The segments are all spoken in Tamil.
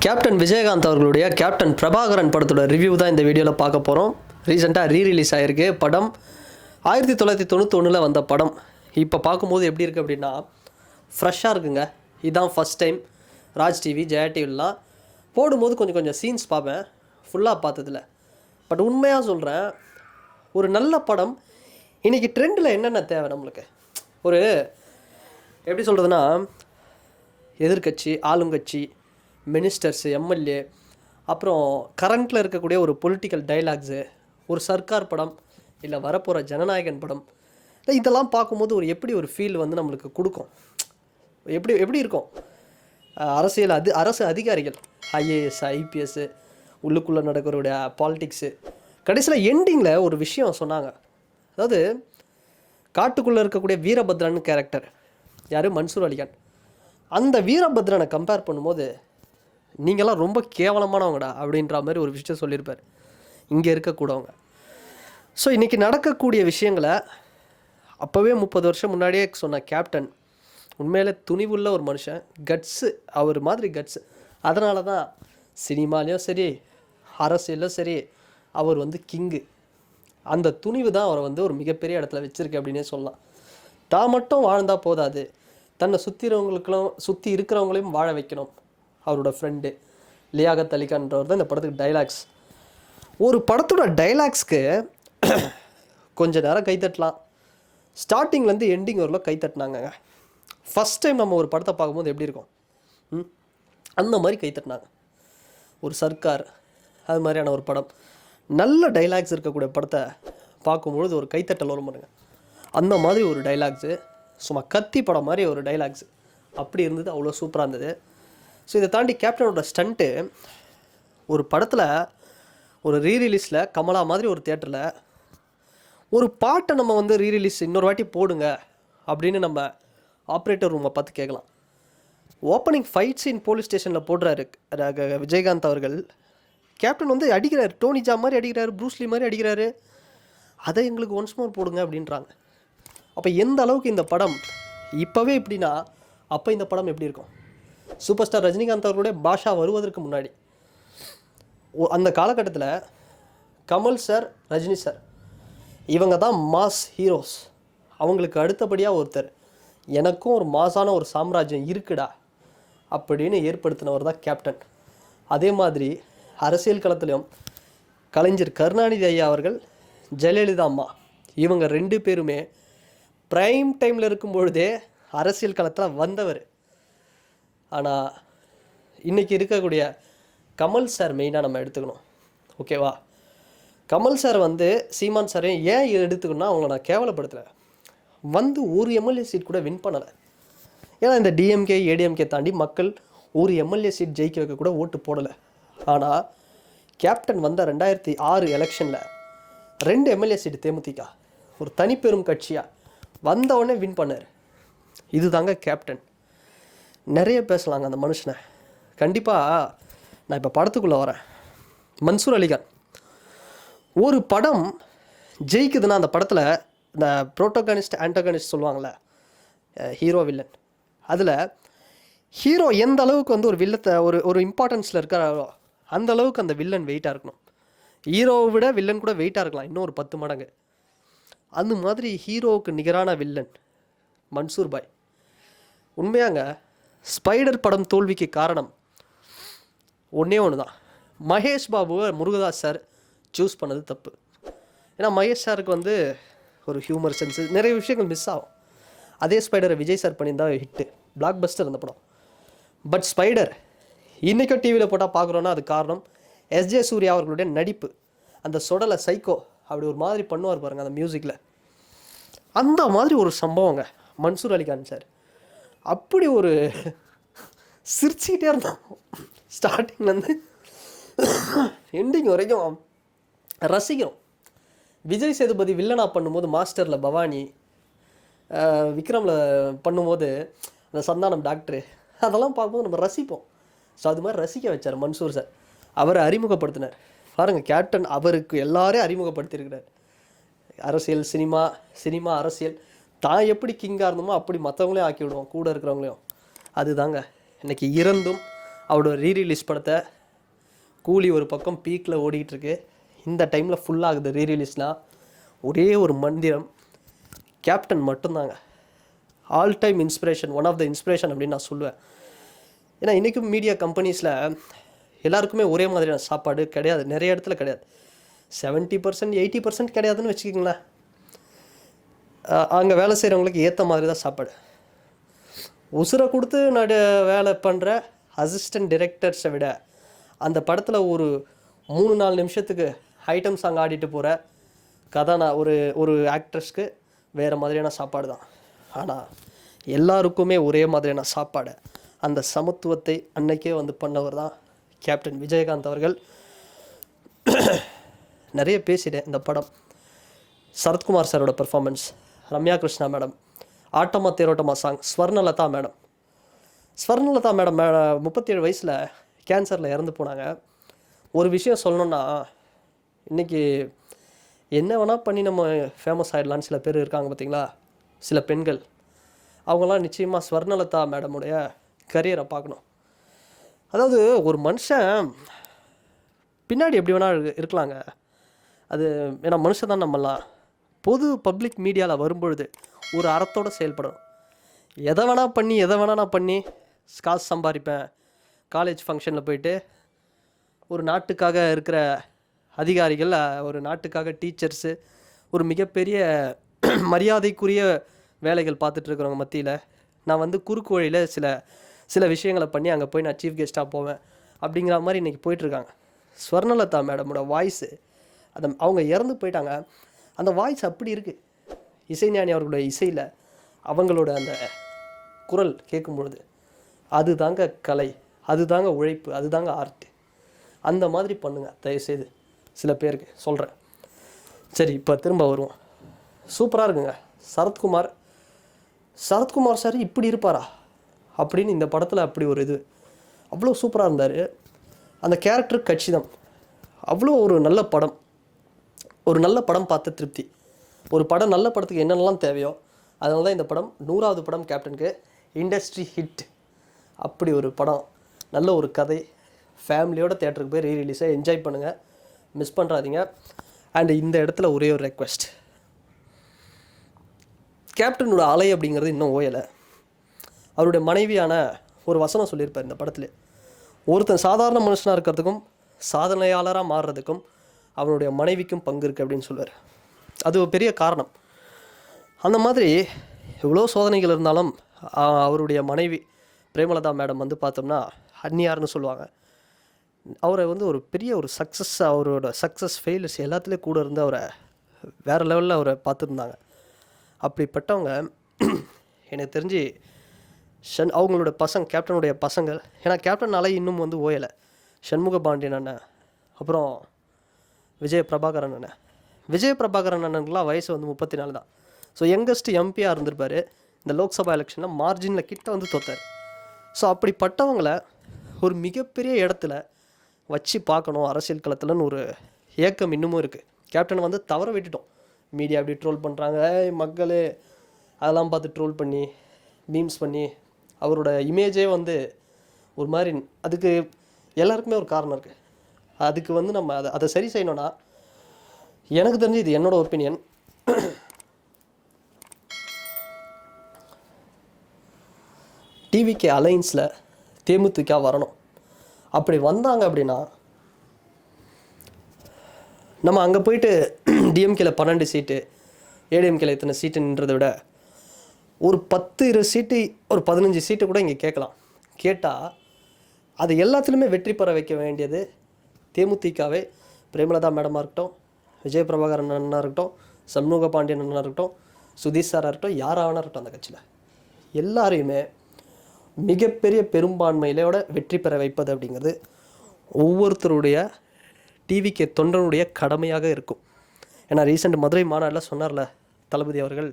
கேப்டன் விஜயகாந்த் அவர்களுடைய கேப்டன் பிரபாகரன் படத்தோட ரிவ்யூ தான் இந்த வீடியோவில் பார்க்க போகிறோம். ரீசெண்டாக ரீரிலீஸ் ஆகிருக்கு படம். 1991 வந்த படம். இப்போ பார்க்கும்போது எப்படி இருக்குது அப்படின்னா ஃப்ரெஷ்ஷாக இருக்குங்க. இதுதான் first time Raj TV Jaya டிவிலாம் போடும்போது கொஞ்சம் சீன்ஸ் பார்ப்பேன், ஃபுல்லாக பார்த்ததில்ல. பட் உண்மையாக சொல்கிறேன், ஒரு நல்ல படம். இன்றைக்கி ட்ரெண்டில் என்னென்ன தேவை நம்மளுக்கு, ஒரு எப்படி சொல்கிறதுனா, எதிர்கட்சி, ஆளுங்கட்சி, மினிஸ்டர்ஸு, எம்எல்ஏ, அப்புறம் கரண்ட்டில் இருக்கக்கூடிய ஒரு பொலிட்டிக்கல் டைலாக்ஸு, ஒரு சர்க்கார் படம், இல்லை வரப்போகிற ஜனநாயகன் படம், இதெல்லாம் பார்க்கும்போது எப்படி ஃபீல் வந்து நம்மளுக்கு கொடுக்கும், எப்படி இருக்கும். அரசு அதிகாரிகள், ஐஏஎஸ், ஐபிஎஸ்ஸு, உள்ளுக்குள்ளே நடக்கிறோடைய பாலிட்டிக்ஸு, கடைசியில் எண்டிங்கில் ஒரு விஷயம் சொன்னாங்க. அதாவது காட்டுக்குள்ளே இருக்கக்கூடிய வீரபத்ரன் கேரக்டர் யார், மன்சூர் அலிகான். அந்த வீரபத்ரனை கம்பேர் பண்ணும்போது நீங்களாம் ரொம்ப கேவலமானவங்கடா அப்படின்ற மாதிரி ஒரு விஷயம் சொல்லியிருப்பார் இங்கே இருக்கக்கூடவங்க. ஸோ இன்றைக்கி நடக்கக்கூடிய விஷயங்களை அப்போவே 30 வருஷம் முன்னாடியே சொன்ன கேப்டன் உண்மையிலே துணிவுள்ள ஒரு மனுஷன், கட்ஸு, அவர் மாதிரி கட்ஸு. அதனால தான் சினிமாலேயும் சரி அரசியலும் சரி அவர் வந்து கிங்கு. அந்த துணிவு தான் அவரை வந்து ஒரு மிகப்பெரிய இடத்துல வச்சுருக்கு அப்படின்னே சொல்லலாம். தான் மட்டும் வாழ்ந்தால் போதாது, தன்னை சுற்றி இருக்கிறவங்களையும் வாழ வைக்கணும். அவரோட ஃப்ரெண்டு லியாகத் அலிகான்றவர் தான் இந்த படத்துக்கு டைலாக்ஸ். ஒரு படத்தோட டைலாக்ஸ்க்கு கொஞ்ச நேரம் கைத்தட்டலாம், ஸ்டார்டிங்லேருந்து எண்டிங் வரலாம் கைத்தட்டினாங்க. ஃபஸ்ட் டைம் நம்ம ஒரு படத்தை பார்க்கும்போது எப்படி இருக்கும், அந்த மாதிரி கைத்தட்டினாங்க. ஒரு சர்க்கார் அது மாதிரியான ஒரு படம், நல்ல டைலாக்ஸ் இருக்கக்கூடிய படத்தை பார்க்கும்பொழுது ஒரு கைத்தட்டல் வரும் பாருங்க. அந்த மாதிரி ஒரு டைலாக்ஸு, சும்மா கத்தி படம் மாதிரி ஒரு டைலாக்ஸு அப்படி இருந்தது, அவ்வளோ சூப்பராக இருந்தது. ஸோ இதை தாண்டி கேப்டனோட ஸ்டண்ட்டு, ஒரு படத்தில் ஒரு ரீரிலீஸில் கமலா மாதிரி ஒரு தியேட்டரில் ஒரு பாட்டை நம்ம வந்து ரீரிலீஸ் இன்னொரு வாட்டி போடுங்க அப்படின்னு நம்ம ஆப்ரேட்டர் ரூமை பார்த்து கேட்கலாம். ஓப்பனிங் ஃபைட் சீன் போலீஸ் ஸ்டேஷனில் போடுறாரு விஜயகாந்த் அவர்கள். கேப்டன் வந்து அடிக்கிறார், டோனி ஜா மாதிரி அடிக்கிறாரு, ப்ரூஸ்லி மாதிரி அடிக்கிறாரு. அதை எங்களுக்கு ஒன்ஸ் மோர் போடுங்க அப்படின்றாங்க. அப்போ எந்த அளவுக்கு இந்த படம் இப்போவே எப்படின்னா, அப்போ இந்த படம் எப்படி இருக்கும். சூப்பர் ஸ்டார் ரஜினிகாந்த் அவர்களுடைய பாஷா வருவதற்கு முன்னாடி அந்த காலகட்டத்தில் கமல் சார், ரஜினி சார், இவங்க தான் மாஸ் ஹீரோஸ். அவங்களுக்கு அடுத்தபடியாக ஒருத்தர், எனக்கும் ஒரு மாஸான ஒரு சாம்ராஜ்யம் இருக்குடா அப்படின்னு ஏற்படுத்தினவர் தான் கேப்டன். அதே மாதிரி அரசியல் களத்திலையும் கலைஞர் கருணாநிதி ஐயா அவர்கள், ஜெயலலிதா அம்மா, இவங்க 2 பேருமே ப்ரைம் டைமில் இருக்கும் பொழுதே அரசியல் களத்தில் வந்தவர். ஆனால் இன்றைக்கி இருக்கக்கூடிய கமல் சார் மெயினாக நம்ம எடுத்துக்கணும், ஓகேவா. கமல் சார் வந்து சீமான் சாரையும் ஏன் எடுத்துக்கணும்னா, அவங்கள நான் கேவலப்படுத்தலை. வந்து ஒரு எம்எல்ஏ சீட் கூட வின் பண்ணலை. ஏன்னா இந்த டிஎம்கே ஏடிஎம்கே தாண்டி மக்கள் ஒரு எம்எல்ஏ சீட் ஜெயிக்க வைக்க கூட ஓட்டு போடலை. ஆனால் கேப்டன் வந்த 2006 எலெக்ஷனில் 2 எம்எல்ஏ சீட்டு தேமுதிக ஒரு தனிப்பெரும் கட்சியாக வந்தவுடனே வின் பண்ணார். இது தாங்க கேப்டன். நிறைய பேசலாங்க அந்த மனுஷனை. கண்டிப்பாக நான் இப்போ படத்துக்குள்ளே வரேன். மன்சூர் அலிகான் ஒரு படம் ஜெயிக்குதுன்னா, அந்த படத்தில் இந்த ப்ரோட்டோகனிஸ்ட் ஆன்டோகனிஸ்ட் சொல்லுவாங்கள்ல, ஹீரோ வில்லன், அதில் ஹீரோ எந்த அளவுக்கு வந்து ஒரு வில்லத்தை ஒரு இம்பார்ட்டன்ஸில் இருக்கிறாரோ அந்த அளவுக்கு அந்த வில்லன் வெயிட்டாக இருக்கணும். ஹீரோவை விட வில்லன் கூட வெயிட்டாக இருக்கலாம், இன்னும் ஒரு 10 மடங்கு. அந்த மாதிரி ஹீரோவுக்கு நிகரான வில்லன் மன்சூர் பாய். உண்மையாங்க, ஸ்பைடர் படம் தோல்விக்கு காரணம் ஒன்றே தான், மகேஷ் பாபுவை முருகதாஸ் சார் சூஸ் பண்ணது தப்பு. ஏன்னா மகேஷ் சாருக்கு வந்து ஒரு ஹியூமர் சென்ஸு, நிறைய விஷயங்கள் மிஸ் ஆகும். அதே ஸ்பைடரை விஜய் சார் பண்ணியிருந்தா ஹிட்டு, பிளாக் பஸ்டர் அந்த படம். பட் ஸ்பைடர் இன்றைக்கும் டிவியில் போட்டால் பார்க்குறோன்னா அது காரணம் எஸ்ஜே சூர்யா அவர்களுடைய நடிப்பு. அந்த சொடலை சைக்கோ அப்படி ஒரு மாதிரி பண்ணுவார் பாருங்கள் அந்த மியூசிக்கில். அந்த மாதிரி ஒரு சம்பவங்க மன்சூர் அலிகான் சார். அப்படி ஒரு சிரிச்சுக்கிட்டே இருந்தான் ஸ்டார்டிங்லேருந்து எண்டிங் வரைக்கும், ரசிக்கிறோம். விஜய் சேதுபதி வில்லனாக பண்ணும்போது மாஸ்டரில் பவானி, விக்ரமில் பண்ணும்போது அந்த சந்தானம் டாக்டரு, அதெல்லாம் பார்க்கும்போது நம்ம ரசிப்போம். ஸோ அது மாதிரி ரசிக்க வச்சார் மன்சூர் சார். அவரை அறிமுகப்படுத்தினார் பாருங்கள் கேப்டன். அவருக்கு எல்லாரையும் அறிமுகப்படுத்தியிருக்கிறார். அரசியல், சினிமா அரசியல், தான் எப்படி கிங்காக இருந்தோமோ அப்படி மற்றவங்களையும் ஆக்கி விடுவோம், கூட இருக்கிறவங்களையும். அதுதாங்க இன்றைக்கி இறந்தும் அவரோட ரீரிலீஸ் படத்தை கூலி ஒரு பக்கம் பீக்கில் ஓடிக்கிட்டுருக்கு. இந்த டைமில் ஃபுல்லாகுது ரீரிலீஸ்னால். ஒரே ஒரு மந்திரம், கேப்டன் மட்டும்தாங்க all time inspiration, one of the inspiration அப்படின்னு நான் சொல்லுவேன். ஏன்னா இன்றைக்கும் மீடியா கம்பெனிஸில் எல்லாருக்குமே ஒரே மாதிரியான சாப்பாடு கிடையாது, நிறைய இடத்துல கிடையாது. 70% 80% கிடையாதுன்னு வச்சுக்கிங்களேன். அங்கே வேலை செய்கிறவங்களுக்கு ஏற்ற மாதிரி தான் சாப்பாடு. உசுரை கொடுத்து வேலை பண்ணுற அசிஸ்டன்ட் டிரெக்டர்ஸை விட அந்த படத்தில் ஒரு 3-4 நிமிஷத்துக்கு ஐட்டம் சாங் ஆடிட்டு போகிற ஒரு ஆக்ட்ரஸ்க்கு வேறு மாதிரியான சாப்பாடு தான். ஆனால் எல்லாருக்குமே ஒரே மாதிரியான சாப்பாடு, அந்த சமத்துவத்தை அன்னைக்கே பண்ணவர் தான் கேப்டன் விஜயகாந்த் அவர்கள். நிறைய பேசிட்டேன். இந்த படம் சரத்குமார் சாரோட பெர்ஃபார்மன்ஸ், ரம்யா கிருஷ்ணா மேடம், ஆட்டமா தேரோட்டமா சாங், ஸ்வர்ணலதா மேடம் 37 வயசில் கேன்சரில் இறந்து போனாங்க. ஒரு விஷயம் சொல்லணுன்னா, இன்றைக்கி என்ன வேணால் பண்ணி நம்ம ஃபேமஸ் ஆகிடலான்னு சில பேர் இருக்காங்க பார்த்தீங்களா, சில பெண்கள். அவங்களாம் நிச்சயமாக ஸ்வர்ணலதா மேடமுடைய கரியரை பார்க்கணும். அதாவது ஒரு மனுஷன் பின்னாடி எப்படி வேணால் இருக்கலாங்க, அது ஏன்னா மனுஷன் தான். நம்மலாம் பொது பப்ளிக் மீடியாவில் வரும்பொழுது ஒரு அறத்தோடு செயல்படணும். எதை வேணால் நான் பண்ணி காசு சம்பாதிப்பேன். காலேஜ் ஃபங்க்ஷனில் போயிட்டு ஒரு நாட்டுக்காக இருக்கிற அதிகாரிகள், ஒரு நாட்டுக்காக டீச்சர்ஸு, ஒரு மிகப்பெரிய மரியாதைக்குரிய வேலைகள் பார்த்துட்ருக்குறவங்க மத்தியில் நான் குறுக்கு வழியில் சில விஷயங்களை பண்ணி அங்கே போய் நான் சீஃப் கெஸ்ட்டாக போவேன் அப்படிங்கிற மாதிரி இன்றைக்கி போயிட்டுருக்காங்க. ஸ்வர்ணலதா மேடமோட வாய்ஸு, அவங்க இறந்து போயிட்டாங்க, அந்த வாய்ஸ் அப்படி இருக்குது. இசைஞானி அவர்களோட இசையில் அவங்களோட அந்த குரல் கேட்கும் பொழுது அதுதாங்க கலை, அதுதாங்க உழைப்பு, அதுதாங்க ஆர்ட். அந்த மாதிரி பண்ணுங்கள் தயவுசெய்து. சில பேருக்கு சொல்கிறேன். சரி, இப்போ திரும்ப வருவோம். சூப்பராக இருக்குங்க. சரத்குமார் சார் இப்படி இருப்பாரா அப்படின்னு இந்த படத்தில் அப்படி ஒரு இது அவ்வளோ சூப்பராக இருந்தார். அந்த கேரக்டர் கச்சிதம். அவ்வளோ ஒரு நல்ல படம் பார்த்த திருப்தி. ஒரு படம், நல்ல படத்துக்கு என்னென்னலாம் தேவையோ அதனால தான் இந்த படம் 100வது படம் கேப்டனுக்கு இண்டஸ்ட்ரி ஹிட். அப்படி ஒரு படம், நல்ல ஒரு கதை. ஃபேமிலியோட தியேட்டருக்கு போய் ரீரிலீஸை என்ஜாய் பண்ணுங்கள், மிஸ் பண்ணுறாதீங்க. அண்ட் இந்த இடத்துல ஒரே ஒரு ரெக்வெஸ்ட், கேப்டனோட அலை அப்படிங்கிறது இன்னும் ஓயலை. அவருடைய மனைவியான ஒரு வசனம் சொல்லியிருப்பார் இந்த படத்தில், ஒருத்தன் சாதாரண மனுஷனாக இருக்கிறதுக்கும் சாதனையாளராக மாறுறதுக்கும் அவனுடைய மனைவிக்கும் பங்கு இருக்குது அப்படின்னு சொல்லுவார். அது ஒரு பெரிய காரணம். அந்த மாதிரி எவ்வளோ சோதனைகள் இருந்தாலும் அவருடைய மனைவி பிரேமலதா மேடம் பார்த்தோம்னா அந்நியார்னு சொல்லுவாங்க. அவரை ஒரு பெரிய ஒரு சக்ஸஸ், அவரோட சக்ஸஸ் ஃபெயிலியர்ஸ் எல்லாத்துலேயும் கூட இருந்து அவரை வேறு லெவலில் அவரை பார்த்துருந்தாங்க. அப்படிப்பட்டவங்க எனக்கு தெரிஞ்சு அவங்களோட கேப்டனுடைய பசங்கள், ஏன்னா கேப்டன் அலை இன்னும் ஓயலை. சண்முக பாண்டியன் அண்ணன், அப்புறம் விஜயபிரபாகரன் அண்ணனுக்குலாம் வயசு 34 தான். ஸோ யங்கஸ்ட் எம்பியாக இருந்திருப்பார். இந்த லோக்சபா எலெக்ஷனில் மார்ஜினில் கிட்ட தோத்தார். ஸோ அப்படிப்பட்டவங்களை ஒரு மிகப்பெரிய இடத்துல வச்சு பார்க்கணும் அரசியல் களத்தில்னு ஒரு ஏக்கம் இன்னமும் இருக்குது. கேப்டனை தவற விட்டுட்டோம். மீடியா அப்படி ட்ரோல் பண்ணுறாங்க, மக்கள் அதெல்லாம் பார்த்து ட்ரோல் பண்ணி மீம்ஸ் பண்ணி அவரோட இமேஜே ஒரு மாதிரி. அதுக்கு எல்லாருக்குமே ஒரு காரணம் இருக்குது. அதுக்கு நம்ம அதை சரி செய்யணும்னா, எனக்கு தெரிஞ்சு இது என்னோட ஒப்பீனியன், டிவிகே அலைன்ஸில் தேமுதிக வரணும். அப்படி வந்தாங்க அப்படின்னா நம்ம அங்கே போயிட்டு டிஎம்கேல 12 சீட்டு, ஏடிஎம்கேல இத்தனை சீட்டுன்றதை விட ஒரு 10-20 சீட்டு, ஒரு 15 சீட்டு கூட இங்கே கேட்கலாம். கேட்டால் அது எல்லாத்துலேயுமே வெற்றி பெற வைக்க வேண்டியது தேமுதிகவே. பிரேமலதா மேடமாக இருக்கட்டும், விஜயபிரபாகரன் அண்ணனாக இருக்கட்டும், சண்முக பாண்டியன் அண்ணனாக இருக்கட்டும், சுதீஷ் சாராக இருக்கட்டும், யாராக இருக்கட்டும், அந்த கட்சியில் எல்லாரையுமே மிகப்பெரிய பெரும்பான்மையிலோட வெற்றி பெற வைப்பது அப்படிங்கிறது ஒவ்வொருத்தருடைய டிவிக்கு தொண்டனுடைய கடமையாக இருக்கும். ஏன்னா ரீசெண்ட் மதுரை மாநாட்டில் சொன்னார்ல தளபதி அவர்கள்,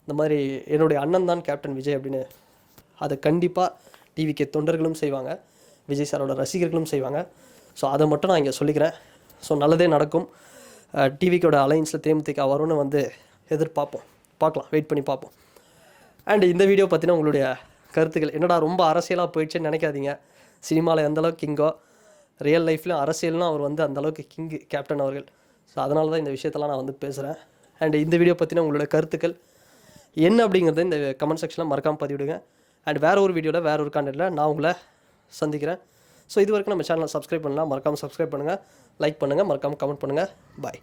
இந்த மாதிரி என்னுடைய அண்ணன் தான் கேப்டன் விஜய் அப்படின்னு. அதை கண்டிப்பாக டிவிக்கு தொண்டர்களும் செய்வாங்க, விஜய் சாரோட ரசிகர்களும் செய்வாங்க. ஸோ அதை மட்டும் நான் இங்கே சொல்லிக்கிறேன். ஸோ நல்லதே நடக்கும். டிவிக்கோட அலைன்ஸில் தேமுதிக வரும்னு பார்க்கலாம், வெயிட் பண்ணி பார்ப்போம். அண்ட் இந்த வீடியோ பற்றினா உங்களுடைய கருத்துக்கள், என்னடா ரொம்ப அரசியலாக போயிடுச்சுன்னு நினைக்காதீங்க. சினிமாவில் எந்தளவுக்கு கிங்கோ ரியல் லைஃப்லையும் அரசியல்லும் அவர் வந்து அந்தளவுக்கு கிங்கு கேப்டன் அவர்கள். ஸோ அதனால தான் இந்த விஷயத்தெல்லாம் நான் வந்து பேசுகிறேன். அண்ட் இந்த வீடியோ பற்றின உங்களோட கருத்துக்கள் என்ன அப்படிங்கிறத இந்த கமெண்ட் செக்ஷனில் மறக்காமல் பதிவிடுங்க. அண்ட் வேறு ஒரு வீடியோவில் வேறு ஒரு கான்டென்ட்டில் நான் உங்களை சந்திக்கிறேன். ஸோ இது வரைக்கும் நம்ம சேனலை சப்ஸ்கிரைப் பண்ணலாம், மறக்காமல் சப்ஸ்கிரைப் பண்ணுங்கள், லைக் பண்ணுங்கள், மறக்காமல் கமெண்ட் பண்ணுங்கள். பாய்.